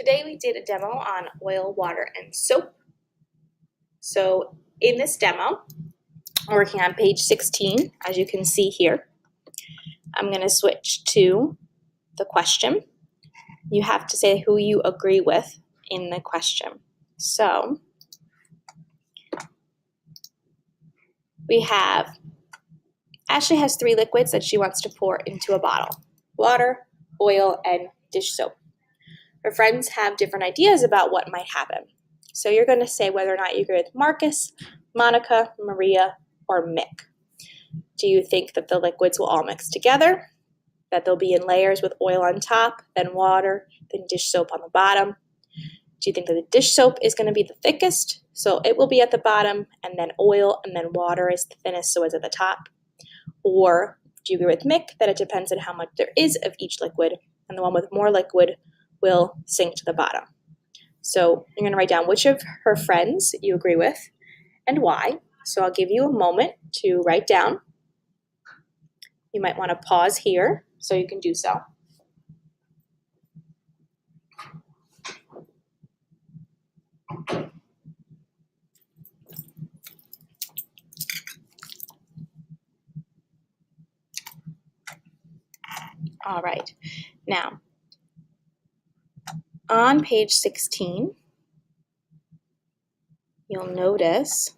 Today we did a demo on oil, water, and soap. So in this demo, I'm working on page 16, as you can see here. I'm going to switch to the question. You have to say who you agree with in the question. So we have, Ashley has 3 liquids that she wants to pour into a bottle: water, oil, and dish soap. Her friends have different ideas about what might happen. So you're going to say whether or not you agree with Marcus, Monica, Maria, or Mick. Do you think that the liquids will all mix together? That they'll be in layers with oil on top, then water, then dish soap on the bottom? Do you think that the dish soap is going to be the thickest, so it will be at the bottom, and then oil, and then water is the thinnest, so it's at the top? Or do you agree with Mick that it depends on how much there is of each liquid, and the one with more liquid will sink to the bottom? So you're going to write down which of her friends you agree with and why. So I'll give you a moment to write down. You might want to pause here so you can do so. All right. Now, on page 16, you'll notice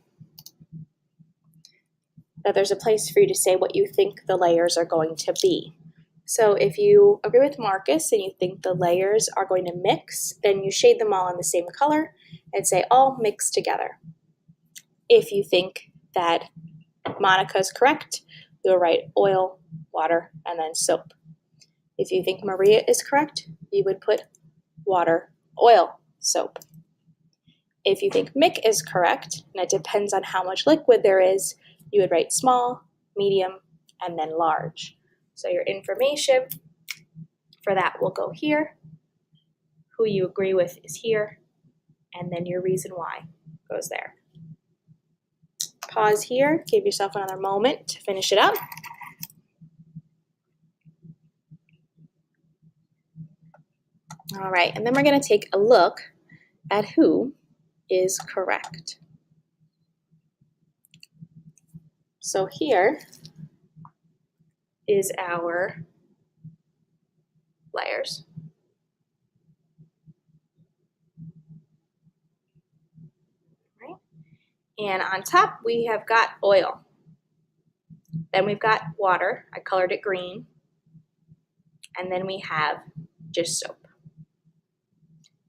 that there's a place for you to say what you think the layers are going to be. So if you agree with Marcus and you think the layers are going to mix, then you shade them all in the same color and say all mix together. If you think that Monica is correct, you'll write oil, water, and then soap. If you think Maria is correct, you would put water, oil, soap. If you think Mick is correct, and it depends on how much liquid there is, you would write small, medium, and then large. So your information for that will go here. Who you agree with is here, and then your reason why goes there. Pause here, give yourself another moment to finish it up. All right, and then we're going to take a look at who is correct. So here is our layers. Right? And on top we have got oil. Then we've got water. I colored it green. And then we have dish soap.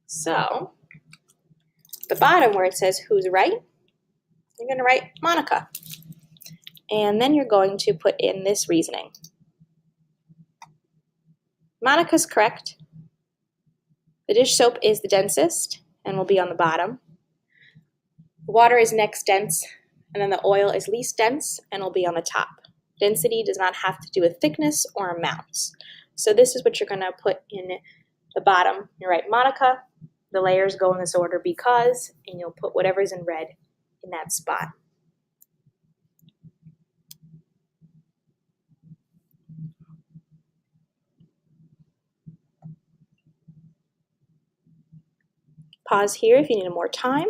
So the bottom where it says who's right, you're going to write Monica. And then you're going to put in this reasoning. Monica's correct. The dish soap is the densest and will be on the bottom. The water is next dense, and then the oil is least dense and will be on the top. Density does not have to do with thickness or amounts. So this is what you're going to put in the bottom. You write Monica. The layers go in this order because, and you'll put whatever's in red in that spot. Pause here if you need more time.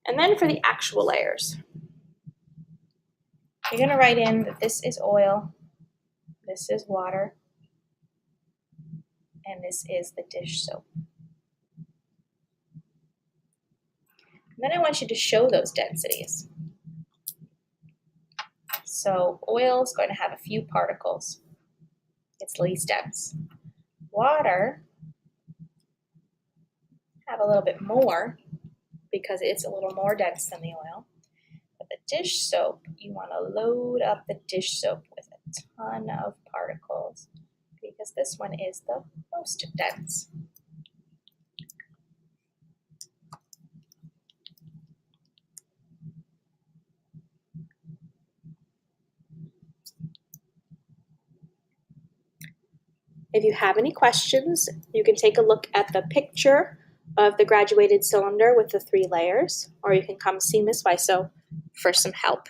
And then for the actual layers, you're going to write in that this is oil, this is water, and this is the dish soap. And then I want you to show those densities. So oil is going to have a few particles. It's least dense. Water have a little bit more because it's a little more dense than the oil. But the dish soap, you want to load up the dish soap with a ton of particles because this one is the most dense. If you have any questions, you can take a look at the picture of the graduated cylinder with the 3 layers, or you can come see Ms. Wiseau for some help.